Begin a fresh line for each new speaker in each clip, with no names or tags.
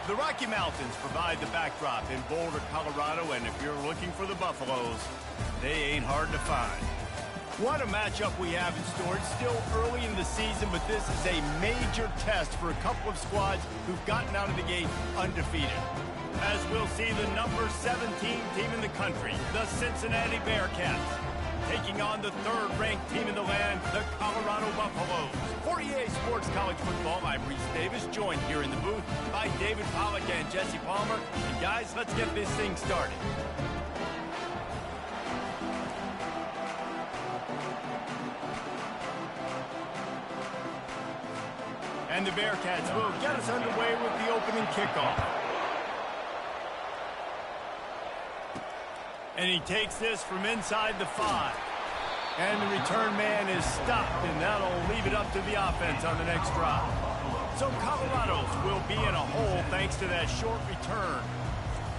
The Rocky Mountains provide the backdrop in Boulder, Colorado, and if you're looking for the Buffaloes, they ain't hard to find. What a matchup we have in store. It's still early in the season, but this is a major test for a couple of squads who've gotten out of the gate undefeated. As we'll see the number 17 team in the country, the Cincinnati Bearcats, taking on the third-ranked team in the land, the Colorado Buffaloes. For EA Sports College Football, I'm Reese Davis, joined here in the booth by David Pollack and Jesse Palmer. And guys, let's get this thing started. And the Bearcats will get us underway with the opening kickoff. And he takes this from inside the 5. And the return man is stopped, and that'll leave it up to the offense on the next drive. So Colorado's will be in a hole thanks to that short return.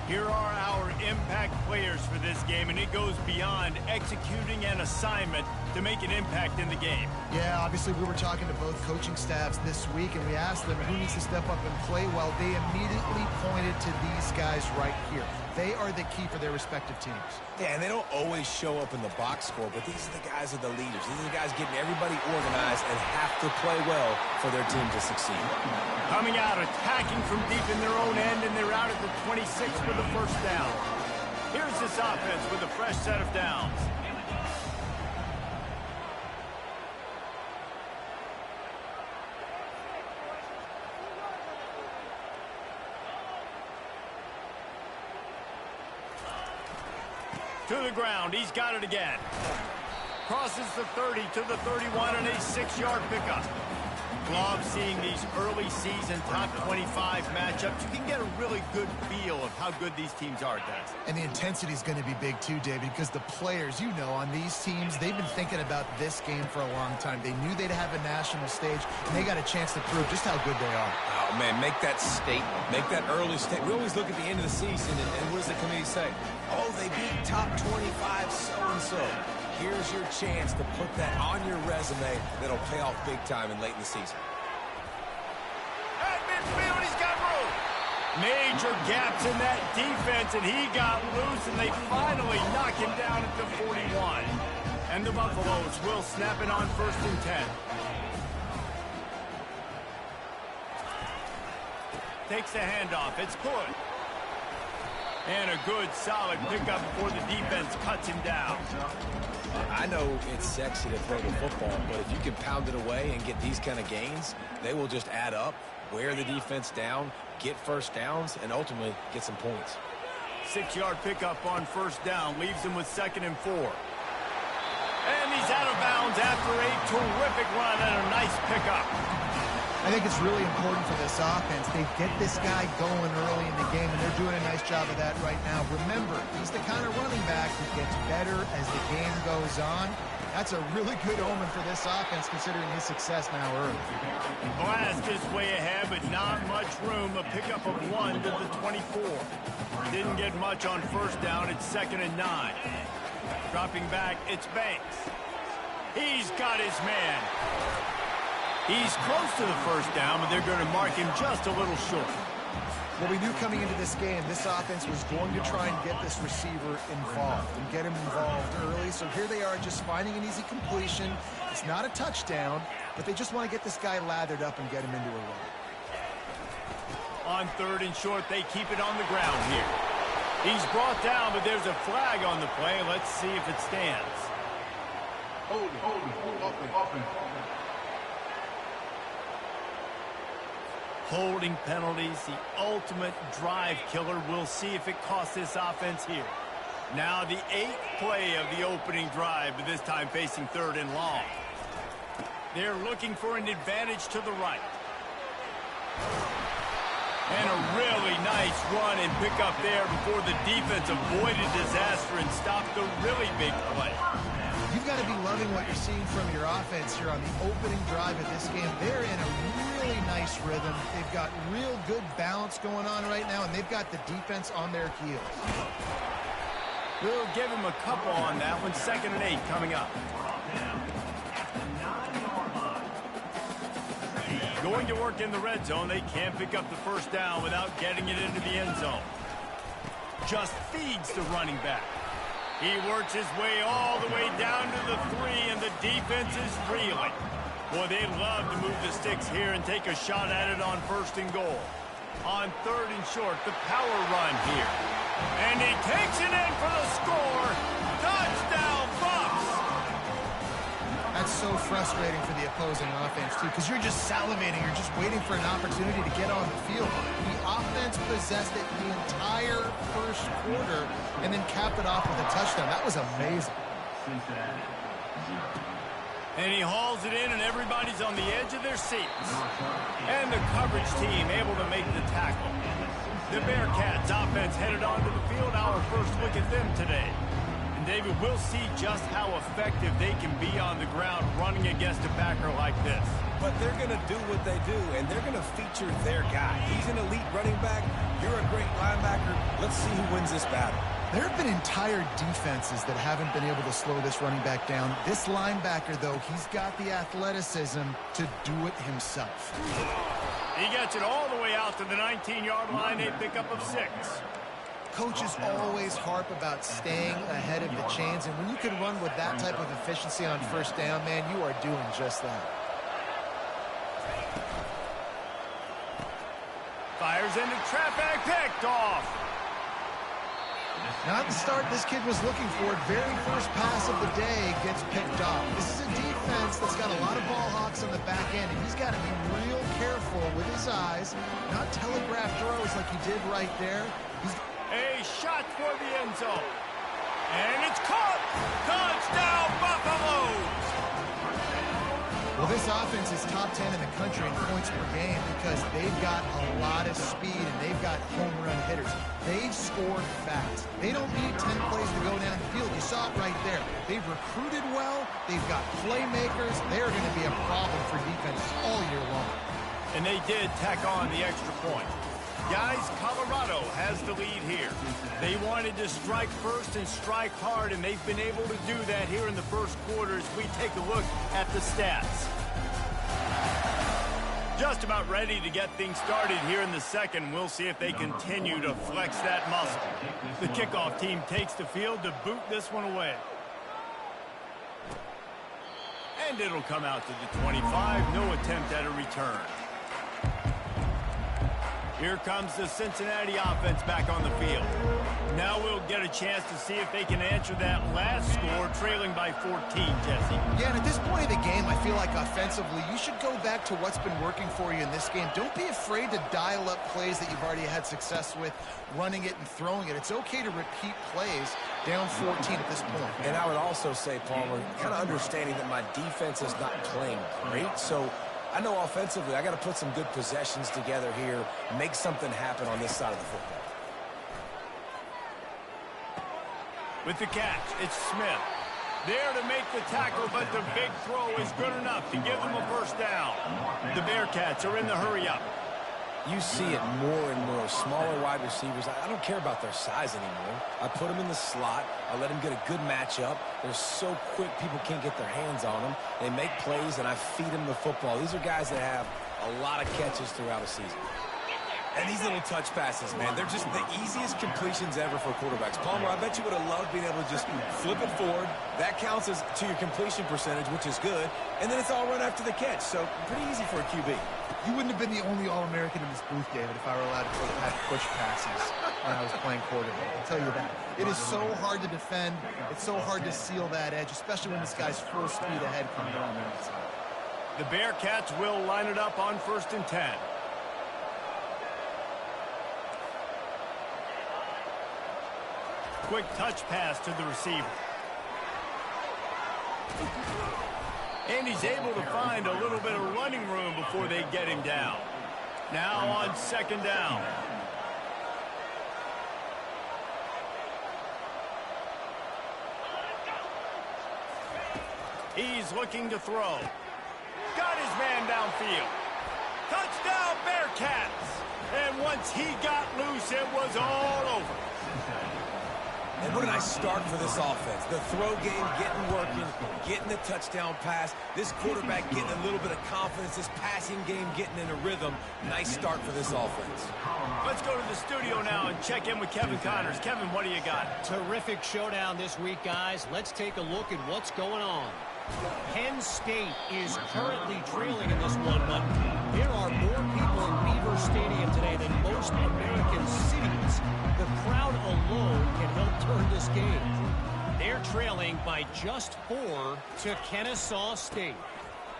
Here are our impact players for this game, and it goes beyond executing an assignment to make an impact in the game.
Yeah, obviously we were talking to both coaching staffs this week, and we asked them who needs to step up and play well. They immediately pointed to these guys right here. They are the key for their respective teams.
Yeah, and they don't always show up in the box score, but these are the guys that are the leaders. These are the guys getting everybody organized and have to play well for their team to succeed.
Coming out, attacking from deep in their own end, and they're out at the 26 for the first down. Here's this offense with a fresh set of downs. To the ground, he's got it again. Crosses the 30 to the 31 and a 6-yard pickup. Love seeing these early season top 25 matchups. You can get a really good feel of how good these teams are, guys.
And the intensity is going to be big too, David, because the players, you know, on these teams, they've been thinking about this game for a long time. They knew they'd have a national stage, and they got a chance to prove just how good they are.
Oh, man, make that statement. Make that early statement. We always look at the end of the season, and what does the committee say? Oh, they beat top 25 so-and-so. Here's your chance to put that on your resume that'll pay off big time and late in the season.
At midfield, he's got room. Major gaps in that defense, and he got loose, and they finally knock him down at the 41. And the Buffaloes will snap it on 1st and 10. Takes the handoff. It's good. And a good, solid pickup before the defense cuts him down.
I know it's sexy to throw the football, but if you can pound it away and get these kind of gains, they will just add up, wear the defense down, get first downs, and ultimately get some points.
6-yard pickup on 1st down, leaves him with 2nd and 4. And he's out of bounds after a terrific run and a nice pickup.
I think it's really important for this offense. They get this guy going early in the game, and they're doing a nice job of that right now. Remember, he's the kind of running back who gets better as the game goes on. That's a really good omen for this offense, considering his success now early.
Blast is way ahead, but not much room. A pickup of 1 to the 24. Didn't get much on 1st down. It's 2nd and 9. Dropping back, it's Banks. He's got his man. He's close to the 1st down, but they're going to mark him just a little short.
Well, we knew coming into this game, this offense was going to try and get this receiver involved and get him involved early. So here they are just finding an easy completion. It's not a touchdown, but they just want to get this guy lathered up and get him into a run.
On 3rd and short, they keep it on the ground here. He's brought down, but there's a flag on the play. Let's see if it stands.
Hold it.
Holding penalties, the ultimate drive killer. We'll see if it costs this offense here. Now the 8th play of the opening drive, but this time facing 3rd and long. They're looking for an advantage to the right. And a really nice run and pick up there before the defense avoided disaster and stopped the really big play.
You've got to be loving what you're seeing from your offense here on the opening drive of this game. They're in a really nice rhythm. They've got real good balance going on right now, and they've got the defense on their heels.
We'll give him a couple on that one. 2nd and 8 coming up. Going to work in the red zone, they can't pick up the first down without getting it into the end zone. Just feeds the running back. He works his way all the way down to the 3, and the defense is reeling. Boy, they'd love to move the sticks here and take a shot at it on 1st and goal. On 3rd and short, the power run here. And he takes it in for the score. Touchdown, Bucks!
That's so frustrating for the opposing offense, too, because you're just salivating. You're just waiting for an opportunity to get on the field. The offense possessed it the entire first quarter and then capped it off with a touchdown. That was amazing.
And he hauls it in, and everybody's on the edge of their seats. And the coverage team able to make the tackle. The Bearcats offense headed onto the field. Our first look at them today. And David, we'll see just how effective they can be on the ground running against a backer like this.
But they're going to do what they do, and they're going to feature their guy. He's an elite running back. You're a great linebacker. Let's see who wins this battle.
There have been entire defenses that haven't been able to slow this running back down. This linebacker, though, he's got the athleticism to do it himself.
He gets it all the way out to the 19-yard line, a pickup of 6.
Coaches always harp about staying ahead of the chains, and when you can run with that type of efficiency on 1st down, man, you are doing just that.
Fires into traffic, picked off.
Not the start this kid was looking for. Very first pass of the day gets picked off. This is a defense that's got a lot of ball hawks on the back end, and he's got to be real careful with his eyes, not telegraph throws like he did right there.
A shot for the end zone. And it's caught. Touchdown, Buffaloes.
Well, this offense is top 10 in the country in points per game because they've got a lot of speed and they've got home run hitters. They've scored fast. They don't need 10 plays to go down the field. You saw it right there. They've recruited well. They've got playmakers. They're going to be a problem for defenses all year long.
And they did tack on the extra point. Guys, Colorado has the lead here. They wanted to strike first and strike hard, and they've been able to do that here in the first quarter as we take a look at the stats. Just about ready to get things started here in the second. We'll see if they continue to flex that muscle. The kickoff team takes the field to boot this one away. And it'll come out to the 25. No attempt at a return. Here comes the Cincinnati offense back on the field. Now we'll get a chance to see if they can answer that last score, trailing by 14, Jesse.
Yeah, and at this point of the game, I feel like offensively, you should go back to what's been working for you in this game. Don't be afraid to dial up plays that you've already had success with, running it and throwing it. It's okay to repeat plays down 14 at this point.
And I would also say, Palmer, kind of understanding that my defense is not playing great, so I know offensively I got to put some good possessions together here, make something happen on this side of the football.
With the catch, it's Smith. There to make the tackle, but the big throw is good enough to give them a first down. The Bearcats are in the hurry-up.
You see it more and more. Smaller wide receivers, I don't care about their size anymore. I put them in the slot. I let them get a good matchup. They're so quick, people can't get their hands on them. They make plays, and I feed them the football. These are guys that have a lot of catches throughout a season. And these little touch passes, man, they're just the easiest completions ever for quarterbacks. Palmer, I bet you would have loved being able to just flip it forward. That counts as to your completion percentage, which is good. And then it's all run after the catch, so pretty easy for a QB.
You wouldn't have been the only All-American in this booth, David, if I were allowed to take push passes when I was playing quarterback. I'll tell you that. It is so hard to defend. It's so hard to seal that edge, especially when this guy's full speed ahead coming down the outside.
The Bearcats will line it up on 1st and 10. Quick touch pass to the receiver. And he's able to find a little bit of running room before they get him down. Now on 2nd down. He's looking to throw. Got his man downfield. Touchdown, Bearcats! And once he got loose, it was all over.
And what a nice start for this offense. The throw game getting working, getting the touchdown pass. This quarterback getting a little bit of confidence. This passing game getting in a rhythm. Nice start for this offense.
Let's go to the studio now and check in with Kevin Connors. Kevin, what do you got?
Terrific showdown this week, guys. Let's take a look at what's going on. Penn State is currently trailing in this one, but there are more people in Beaver Stadium today than most American cities. The crowd alone can help turn this game. They're trailing by just 4 to Kennesaw State.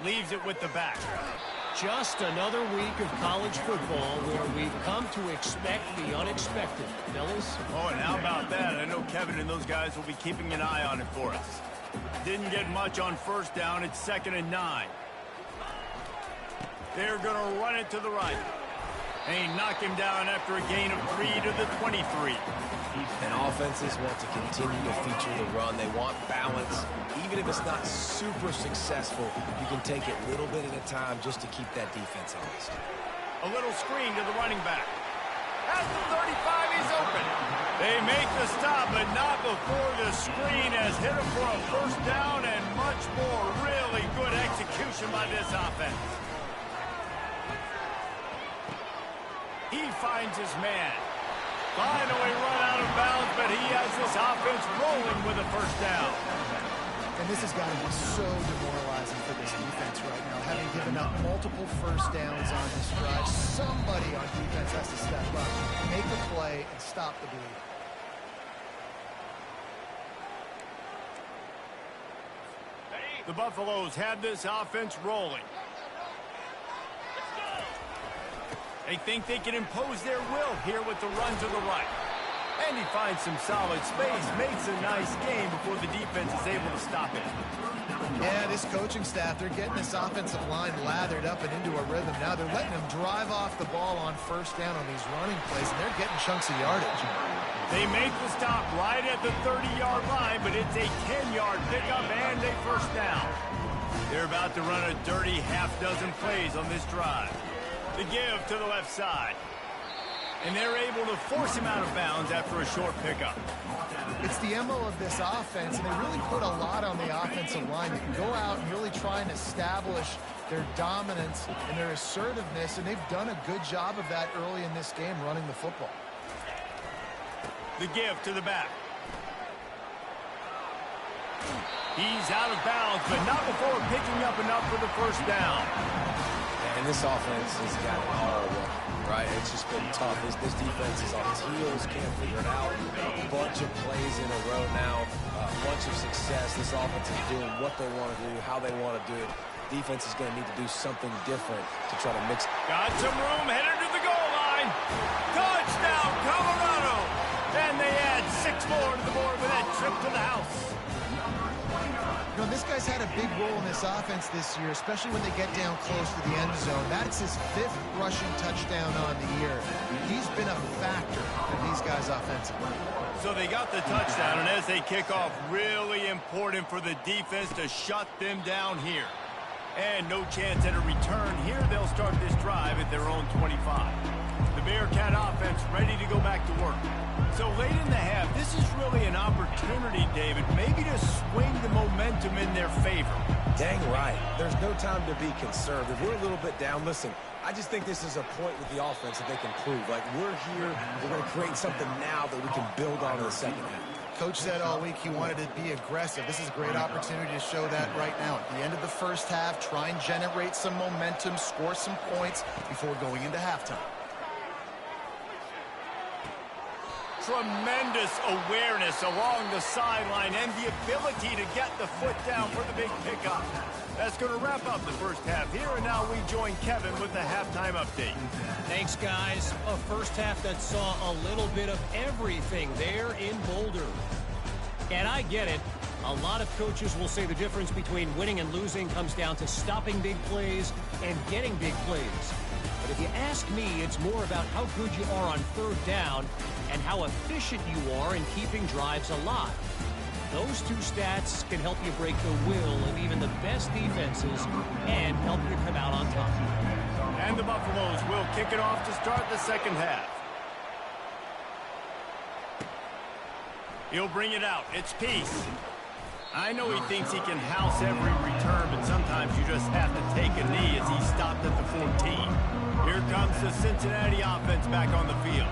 Leaves it with the back.
Just another week of college football where we've come to expect the unexpected. Fellas?
Oh, and how about that? I know Kevin and those guys will be keeping an eye on it for us. Didn't get much on first down. It's 2nd and 9. They're going to run it to the right. They knock him down after a gain of 3 to the 23.
And offenses want to continue to feature the run. They want balance. Even if it's not super successful, you can take it little bit at a time just to keep that defense honest.
A little screen to the running back. At the 35, he's open. They make the stop, but not before the screen has hit him for a first down and much more. Really good execution by this offense. He finds his man. Finally run out of bounds, but he has this offense rolling with a first down.
And this has got to be so demoralizing for this defense right now, having given up multiple first downs on this drive. Somebody on defense has to step up, make a play, and stop the bleed.
The Buffaloes have this offense rolling. They think they can impose their will here with the run to the right. And he finds some solid space, makes a nice game before the defense is able to stop it.
Yeah, this coaching staff, they're getting this offensive line lathered up and into a rhythm now. They're letting them drive off the ball on first down on these running plays, and they're getting chunks of yardage.
They make the stop right at the 30-yard line, but it's a 10-yard pickup and a first down. They're about to run a dirty half-dozen plays on this drive. The give to the left side. And they're able to force him out of bounds after a short pickup.
It's the MO of this offense, and they really put a lot on the offensive line. They can go out and really try and establish their dominance and their assertiveness, and they've done a good job of that early in this game running the football.
The give to the back. He's out of bounds, but not before picking up enough for the first down.
And this offense has got it all right. It's just been tough. This defense is on its heels, can't figure it out. A bunch of plays in a row now, a bunch of success. This offense is doing what they want to do, how they want to do it. Defense is going to need to do something different to try to mix.
Got some room, headed to the goal line. Touchdown, Colorado! And they add 6 more to the board with that trip to the house.
You know, this guy's had a big role in this offense this year, especially when they get down close to the end zone. That's his 5th rushing touchdown on the year. He's been a factor for these guys offensively.
So they got the touchdown, and as they kick off, really important for the defense to shut them down here. And no chance at a return here. They'll start this drive at their own 25. The Bearcat offense ready to go back to work. So late in the half, this is really an opportunity, David, maybe to swing the momentum in their favor.
Dang right. There's no time to be conservative. We're a little bit down. Listen, I just think this is a point with the offense that they can prove. Like, we're here, we're going to create something now that we can build on in the second half.
Coach said all week he wanted to be aggressive. This is a great opportunity to show that right now. At the end of the first half, try and generate some momentum, score some points before going into halftime.
Tremendous awareness along the sideline and the ability to get the foot down for the big pickup. That's going to wrap up the first half here, and now we join Kevin with the halftime update.
Thanks, guys. A first half that saw a little bit of everything there in Boulder. And I get it. A lot of coaches will say the difference between winning and losing comes down to stopping big plays and getting big plays. But if you ask me, it's more about how good you are on third down and how efficient you are in keeping drives alive. Those two stats can help you break the will of even the best defenses and help you come out on top.
And the Buffaloes will kick it off to start the second half. He'll bring it out. It's peace. I know he thinks he can house every return, but sometimes you just have to take a knee as he stopped at the 14. Here comes the Cincinnati offense back on the field.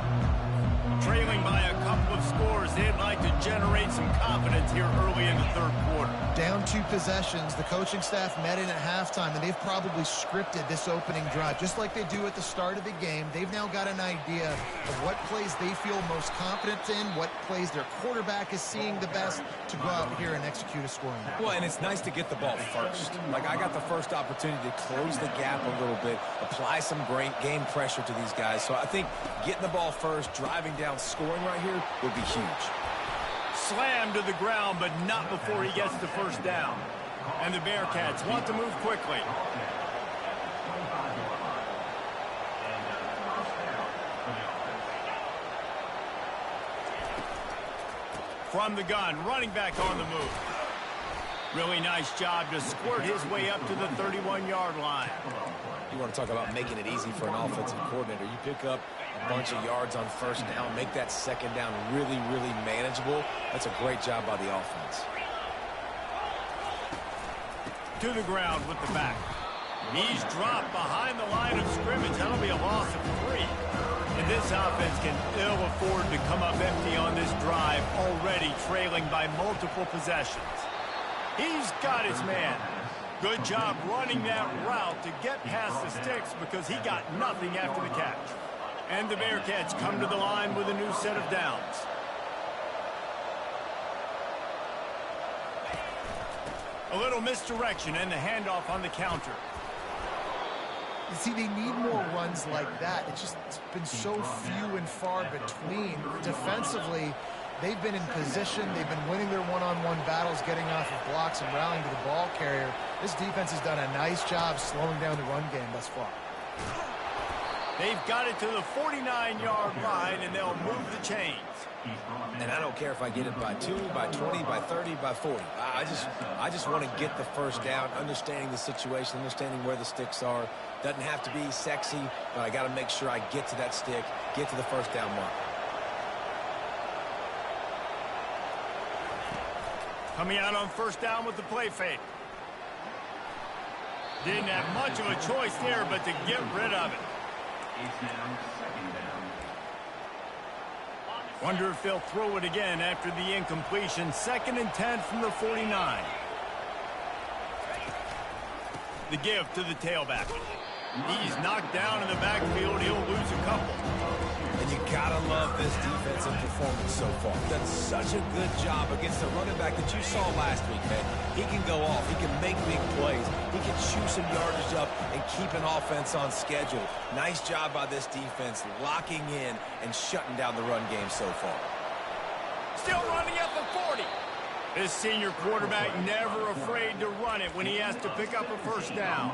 Trailing by a couple of scores, they'd like to generate some confidence here early in the third quarter.
Down 2 possessions, the coaching staff met in at halftime, and they've probably scripted this opening drive. Just like they do at the start of the game, they've now got an idea of what plays they feel most confident in, what plays their quarterback is seeing the best to go out here and execute a scoring drive.
Well, and it's nice to get the ball first. Like, I got the first opportunity to close the gap a little bit, apply some great game pressure to these guys. So I think getting the ball first, driving down, scoring right here would be huge.
Slammed to the ground, but not before he gets the first down. And the Bearcats want to move quickly. From the gun, running back on the move. Really nice job to squirt his way up to the 31-yard line.
You want to talk about making it easy for an offensive coordinator. You pick up a bunch of yards on first down, make that second down really, really manageable. That's a great job by the offense.
To the ground with the back. He's dropped behind the line of scrimmage. That'll be a loss of 3. And this offense can ill afford to come up empty on this drive, already trailing by multiple possessions. He's got his man. Good job running that route to get past the sticks because he got nothing after the catch. And the Bearcats come to the line with a new set of downs. A little misdirection and the handoff on the counter.
You see, they need more runs like that. It's been so few and far between. Defensively, they've been in position. They've been winning their one-on-one battles, getting off of blocks and rallying to the ball carrier. This defense has done a nice job slowing down the run game thus far.
They've got it to the 49-yard line, and they'll move the chains.
And I don't care if I get it by 2, by 20, by 30, by 40. I just want to get the first down, understanding the situation, understanding where the sticks are. Doesn't have to be sexy, but I got to make sure I get to that stick, get to the first down mark.
Coming out on first down with the play fake. Didn't have much of a choice there, but to get rid of it. Wonder if they'll throw it again after the incompletion. 2nd and 10 from the 49. The give to the tailback. He's knocked down in the backfield. He'll lose a couple.
And you gotta love this defensive performance so far. Done such a good job against the running back that you saw last week, man. He can go off. He can make big plays. He can chew some yardage up and keep an offense on schedule. Nice job by this defense locking in and shutting down the run game so far.
Still running at the 40. This senior quarterback never afraid to run it when he has to pick up a first down.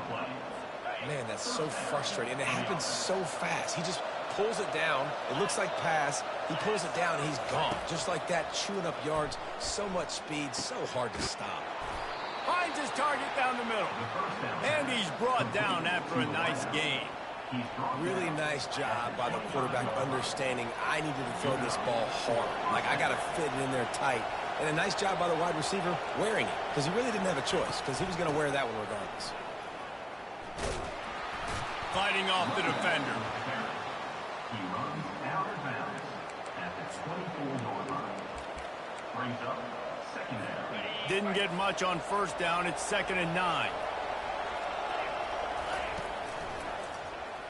Man, that's so frustrating. And it happens so fast. He just pulls it down. It looks like pass. He pulls it down, and he's gone. Just like that, chewing up yards. So much speed, so hard to stop.
Finds his target down the middle. And he's brought down after a nice gain.
Really nice job by the quarterback understanding I needed to throw this ball hard. Like, I got to fit it in there tight. And a nice job by the wide receiver wearing it, because he really didn't have a choice, because he was going to wear that one regardless.
Fighting off the defender.
He runs out of bounds at the 24-yard line. Brings up 2nd down.
Didn't get much on first down. It's 2nd and 9.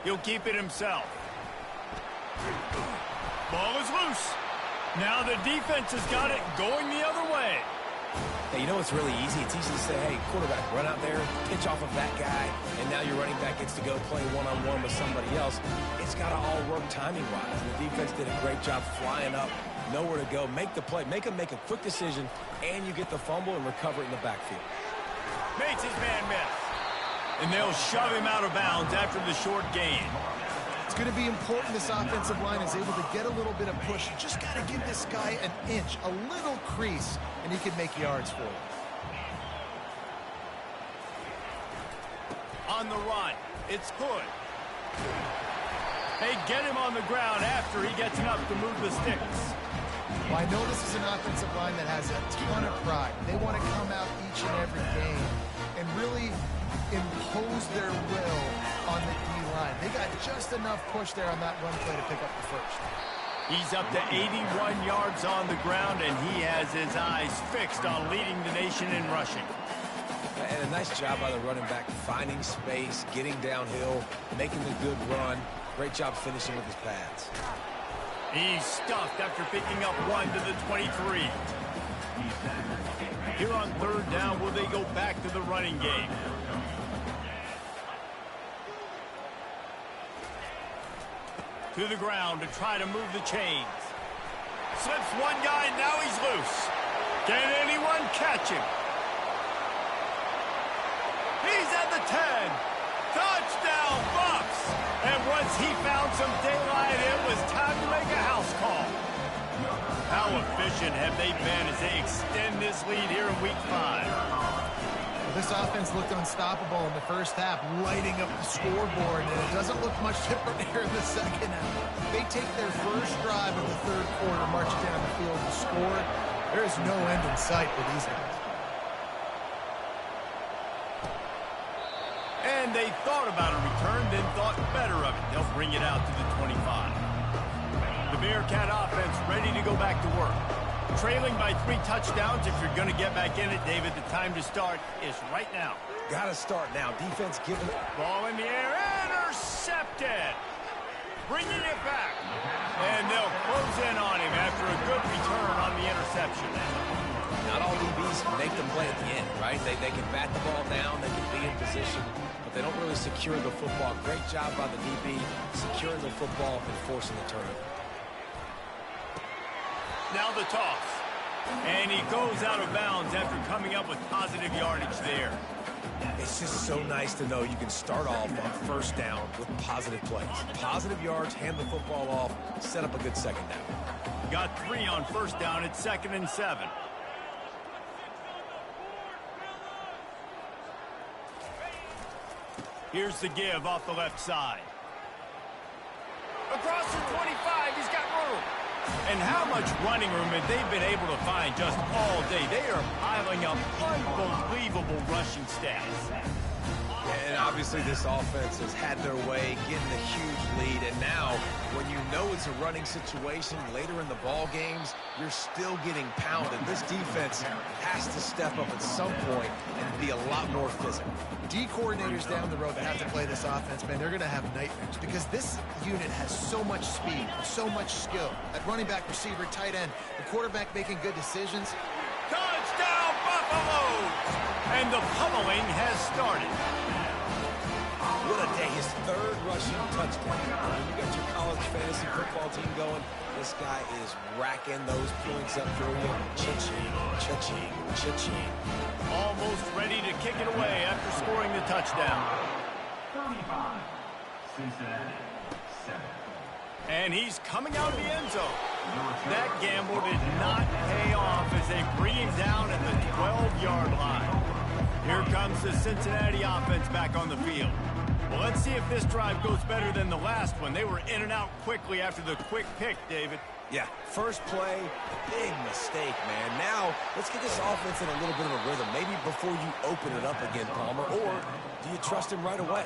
He'll keep it himself. Ball is loose. Now the defense has got it going the other way.
Hey, you know what's really easy? It's easy to say, hey, quarterback, run out there, pitch off of that guy, and now your running back gets to go play one-on-one with somebody else. It's got to all work timing-wise. And the defense did a great job flying up, nowhere to go. Make the play. Make him make a quick decision, and you get the fumble and recover it in the backfield.
Makes his man miss. And they'll shove him out of bounds after the short gain.
It's going to be important this offensive line is able to get a little bit of push. You just got to give this guy an inch, a little crease, and he can make yards for you.
On the run, it's good. They get him on the ground after he gets enough to move the sticks.
Well, I know this is an offensive line that has a ton of pride. They want to come out each and every game and really impose their will on the D-line. They got just enough push there on that run play to pick up the first.
He's up to 81 yards on the ground, and he has his eyes fixed on leading the nation in rushing.
And a nice job by the running back, finding space, getting downhill, making a good run. Great job finishing with his pads.
He's stuffed after picking up 1 to the 23. Here on third down, will they go back to the running game? To the ground to try to move the chains. Slips one guy, and now he's loose. Can anyone catch him? He's at the 10. Touchdown, Bucks! And once he found some daylight, it was time to make a house call. How efficient have they been as they extend this lead here in Week 5?
Well, this offense looked unstoppable in the first half, lighting up the scoreboard, and it doesn't look much different here in the second half. They take their first drive of the third quarter, march down the field to score. There is no end in sight for these guys.
And they thought about a return, then thought better of it. They'll bring it out to the 25. The Bearcat offense ready to go back to work. Trailing by 3 touchdowns. If you're going to get back in it, David, the time to start is right now.
Got to start now. Defense giving it.
Ball in the air. Intercepted. Bringing it back. And they'll close in on him after a good return on the interception.
Not all DBs make the play at the end, right? They can bat the ball down, they can be in position, but they don't really secure the football. Great job by the DB securing the football and forcing the turnover.
Now the toss. And he goes out of bounds after coming up with positive yardage there.
It's just so nice to know you can start off on first down with positive plays. Positive yards, hand the football off, set up a good second down.
Got 3 on first down at 2nd and 7. Here's the give off the left side. Across the 25, he's got room. And how much running room have they been able to find just all day? They are piling up unbelievable rushing stats.
And obviously this offense has had their way, getting a huge lead. And now, when you know it's a running situation later in the ball games, you're still getting pounded. This defense has to step up at some point and be a lot more physical.
D coordinators down the road that have to play this offense, man, they're going to have nightmares because this unit has so much speed, so much skill. At running back, receiver, tight end, the quarterback making good decisions.
Touchdown, Buffaloes! And the pummeling has started.
What a day. His 3rd rushing touchdown. You got your college fantasy football team going. This guy is racking those points up for you. Cha-ching, cha-ching, cha-ching.
Almost ready to kick it away after scoring the touchdown.
35, Cincinnati, 7.
And he's coming out of the end zone. That gamble did not pay off as they bring him down at the 12-yard line. Here comes the Cincinnati offense back on the field. Well, let's see if this drive goes better than the last one. They were in and out quickly after the quick pick, David.
Yeah, first play, big mistake, man. Now, let's get this offense in a little bit of a rhythm. Maybe before you open it up again, Palmer, or do you trust him right away?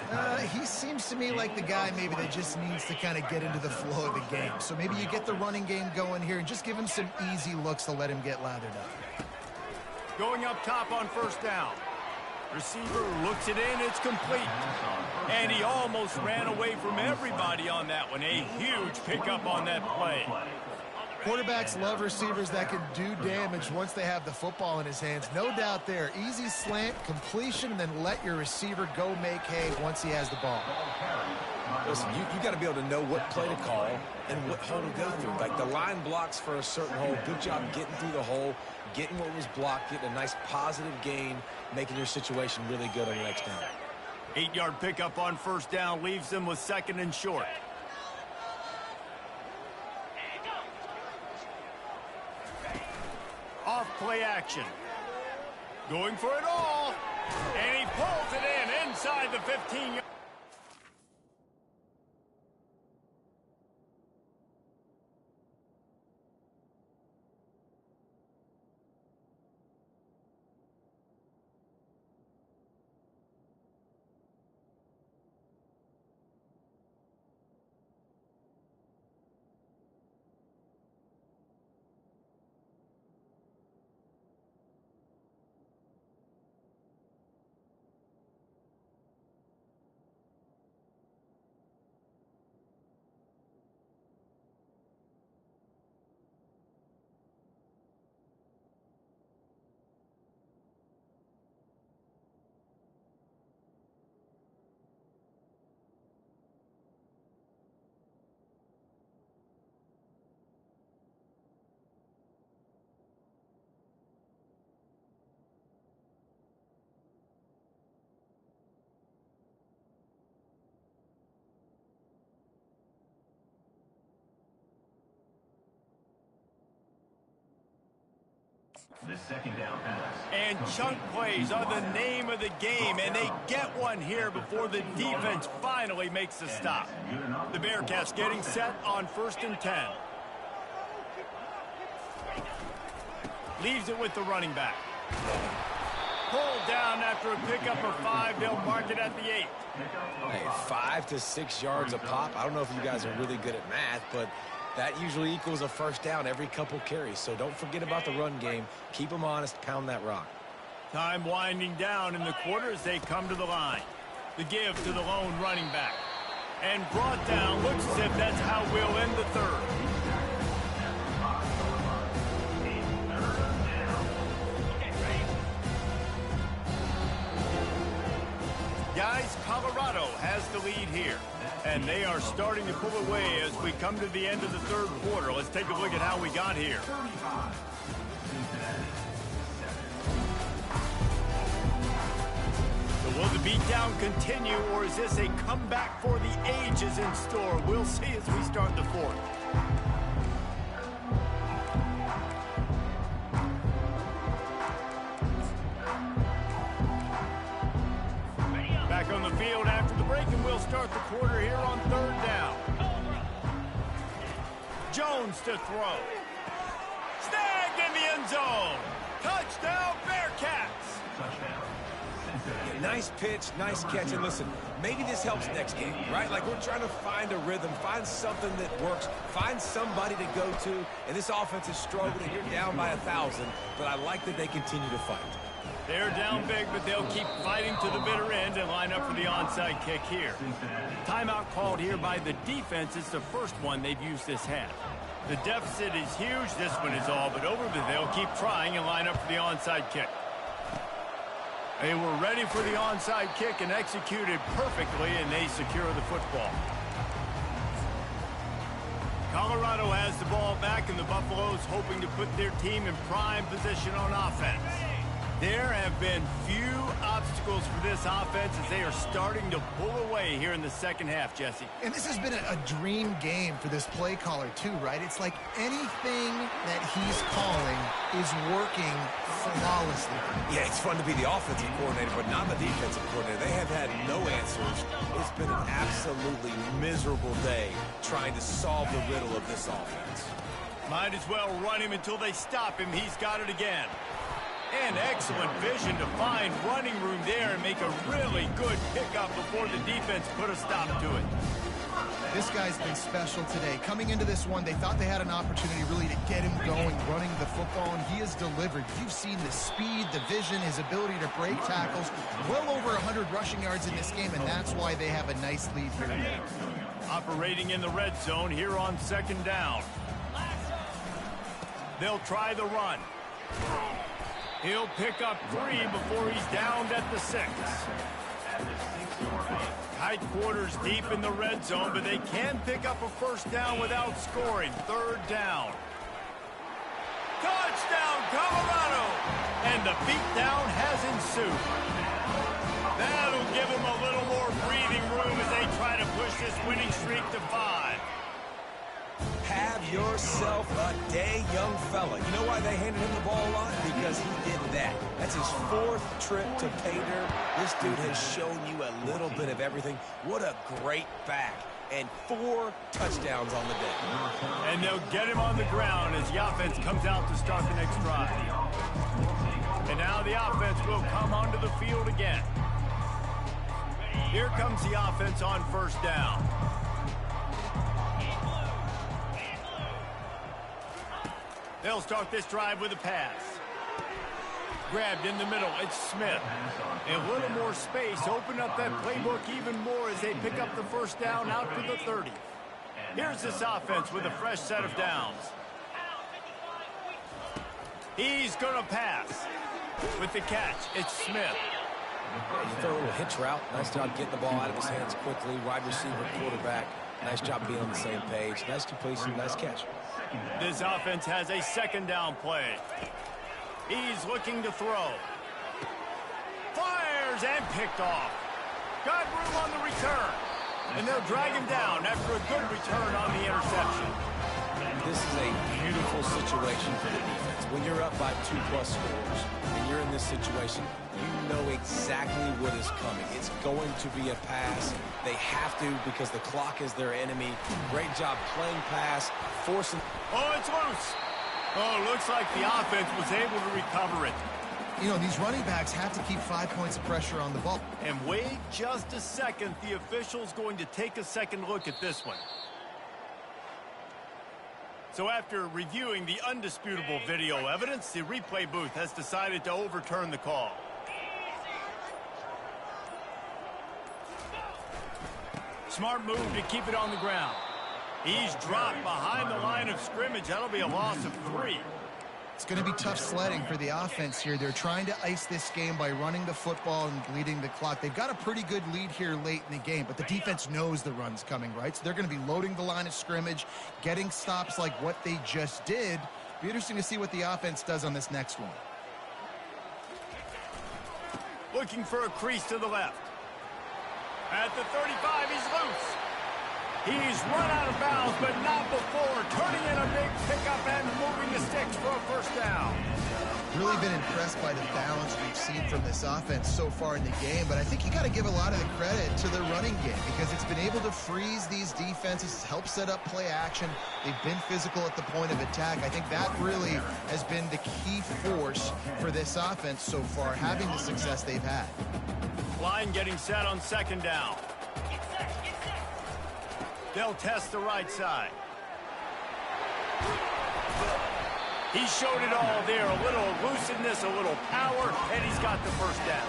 He seems to me like the guy maybe that just needs to kind of get into the flow of the game. So maybe you get the running game going here and just give him some easy looks to let him get lathered up.
Going up top on first down. Receiver looks it in, it's complete. And he almost ran away from everybody on that one. A huge pickup on that play.
Quarterbacks love receivers that can do damage once they have the football in his hands. No doubt there. Easy slant, completion, and then let your receiver go make hay once he has the ball.
Listen, you got to be able to know what play to call and what hole to go through. Like the line blocks for a certain hole. Good job getting through the hole, getting what was blocked, getting a nice positive gain, making your situation really good on the next down.
8-yard pickup on first down leaves them with 2nd and short. Off play action. Going for it all. And he pulls it in inside the 15-yard.
The second down pass.
And chunk plays are the name of the game, and they get one here before the defense finally makes a stop. The Bearcats getting set on 1st and 10. Leaves it with the running back. Pulled down after a pickup of 5. They'll mark it at the 8.
Hey, 5 to 6 yards a pop. I don't know if you guys are really good at math, but that usually equals a first down every couple carries. So don't forget about the run game. Keep them honest. Pound that rock.
Time winding down in the quarter as they come to the line. The give to the lone running back. And brought down. Looks as if that's how we'll end the third. Guys, Colorado has the lead here, and they are starting to pull away as we come to the end of the third quarter. Let's take a look at how we got here. So will the beatdown continue, or is this a comeback for the ages in store? We'll see as we start the fourth. Back on the field after the break, and we'll start the quarter here on 3rd down. Jones to throw. Snagged in the end zone. Touchdown, Bearcats.
Yeah, nice pitch, nice catch. And listen, maybe this helps next game, right? Like we're trying to find a rhythm, find something that works, find somebody to go to. And this offense is struggling. You're down by 1,000, but I like that they continue to fight.
They're down big, but they'll keep fighting to the bitter end and line up for the onside kick here. Timeout called here by the defense. It's the first one they've used this half. The deficit is huge. This one is all but over, but they'll keep trying and line up for the onside kick. They were ready for the onside kick and executed perfectly, and they secure the football. Colorado has the ball back, and the Buffaloes hoping to put their team in prime position on offense. There have been few obstacles for this offense as they are starting to pull away here in the second half, Jesse.
And this has been a dream game for this play caller, too, right? It's like anything that he's calling is working flawlessly.
Yeah, it's fun to be the offensive coordinator, but not the defensive coordinator. They have had no answers. It's been an absolutely miserable day trying to solve the riddle of this offense.
Might as well run him until they stop him. He's got it again. And excellent vision to find running room there and make a really good pickup before the defense put a stop to it.
This guy's been special today. Coming into this one, they thought they had an opportunity really to get him going, running the football, and he has delivered. You've seen the speed, the vision, his ability to break tackles. Well over 100 rushing yards in this game, and that's why they have a nice lead here today.
Operating in the red zone here on 2nd down. They'll try the run. He'll pick up 3 before he's downed at the 6. Tight quarters deep in the red zone, but they can pick up a first down without scoring. 3rd down. Touchdown, Colorado! And the beatdown has ensued. That'll give them a little more breathing room as they try to push this winning streak to 5.
Have yourself a day, young fella. You know why they handed him the ball a lot? Because he did that. That's his 4th trip to pay dirt. This dude has shown you a little bit of everything. What a great back. And 4 touchdowns on the day.
And they'll get him on the ground as the offense comes out to start the next drive. And now the offense will come onto the field again. Here comes the offense on 1st down. They'll start this drive with a pass. Grabbed in the middle, it's Smith. A little more space, open up that playbook even more as they pick up the first down out to the 30. Here's this offense with a fresh set of downs. He's gonna pass. With the catch, it's Smith.
You throw a little hitch route. Nice job getting the ball out of his hands quickly. Wide receiver, quarterback. Nice job being on the same page. Nice completion, nice catch.
This offense has a 2nd down play. He's looking to throw. Fires and picked off. Got room on the return. And they'll drag him down after a good return on the interception.
this is a beautiful situation for the defense. When you're up by 2+ scores and you're in this situation, you know exactly what is coming. It's going to be a pass. They have to because the clock is their enemy. Great job playing pass, forcing.
Oh, it's loose. Oh, looks like the offense was able to recover it.
You know, these running backs have to keep 5 points of pressure on the ball.
And wait just a second. The official's going to take a second look at this one. So after reviewing the undisputable video evidence, the replay booth has decided to overturn the call. Smart move to keep it on the ground. He's dropped behind the line of scrimmage. That'll be a loss of 3.
It's going to be tough sledding for the offense here. They're trying to ice this game by running the football and leading the clock. They've got a pretty good lead here late in the game, but the defense knows the run's coming, right? So they're going to be loading the line of scrimmage, getting stops like what they just did. Be interesting to see what the offense does on this next one.
Looking for a crease to the left. At the 35, he's loose. He's run out of bounds, but not before turning in a big pickup and moving the sticks for a first down.
Really been impressed by the balance we've seen from this offense so far in the game, but I think you got to give a lot of the credit to the running game because it's been able to freeze these defenses, help set up play action. They've been physical at the point of attack. I think that really has been the key force for this offense so far, having the success they've had.
Line getting set on second down. They'll test the right side. He showed it all there. A little elusiveness, a little power, and he's got the first down.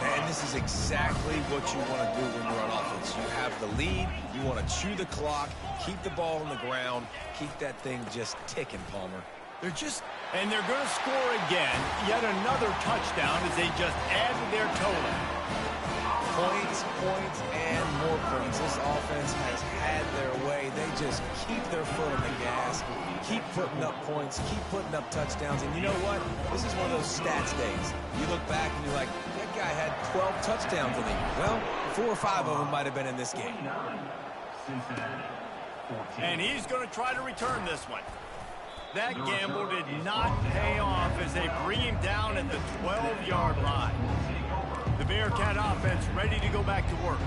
Man, this is exactly what you want to do when you're on offense. You have the lead. You want to chew the clock, keep the ball on the ground, keep that thing just ticking, Palmer.
And they're going to score again. Yet another touchdown as they just add to their total.
Points, and more points. This offense has had their way. They just keep their foot on the gas, keep putting up points, keep putting up touchdowns. And you know what? This is one of those stats days. You look back and you're like, that guy had 12 touchdowns in the year. Well, 4 or 5 of them might have been in this game.
And he's going to try to return this one. That gamble did not pay off as they bring him down at the 12-yard line. The Bearcat offense ready to go back to work.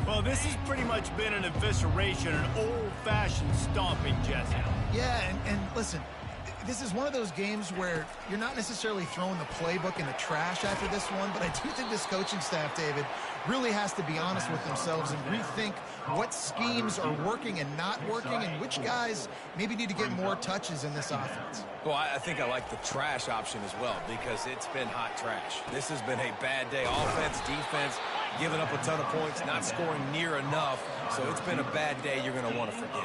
Well, this has pretty much been an evisceration, an old-fashioned stomping, Jesse.
Yeah, and listen, this is one of those games where you're not necessarily throwing the playbook in the trash after this one, but I do think this coaching staff, David, really has to be honest with themselves and rethink what schemes are working and not working and which guys maybe need to get more touches in this offense.
Well, I think I like the trash option as well because it's been hot trash. This has been a bad day. Offense, defense, giving up a ton of points, not scoring near enough. So it's been a bad day you're going to want to forget.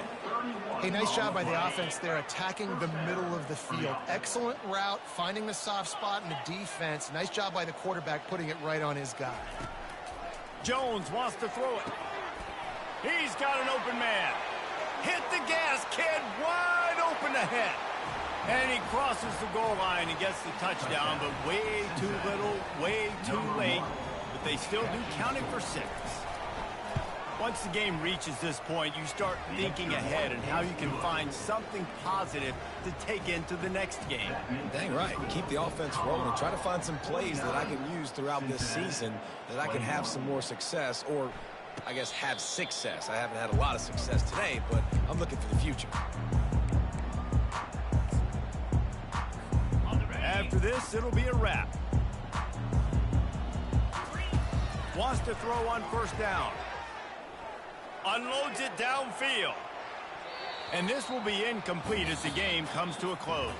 Hey, nice job by the offense there, attacking the middle of the field. Excellent route, finding the soft spot in the defense. Nice job by the quarterback putting it right on his guy.
Jones wants to throw it. He's got an open man. Hit the gas, kid. Wide open ahead. And he crosses the goal line and gets the touchdown, but way too little, way too late. But they still do count him for 6. Once the game reaches this point, you start thinking ahead and how you can find something positive to take into the next game.
Dang right. Keep the offense rolling. Try to find some plays that I can use throughout this season that I can have some more success, or I guess have success. I haven't had a lot of success today, but I'm looking for the future.
After this, it'll be a wrap. Wants to throw on first down. Unloads it downfield. And this will be incomplete as the game comes to a close.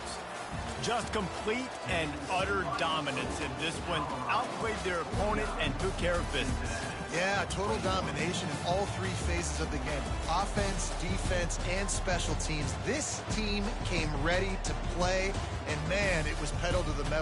Just complete and utter dominance in this one. Outplayed their opponent and took care of business.
Yeah, total domination in all 3 phases of the game. Offense, defense, and special teams. This team came ready to play, and man, it was pedal to the metal.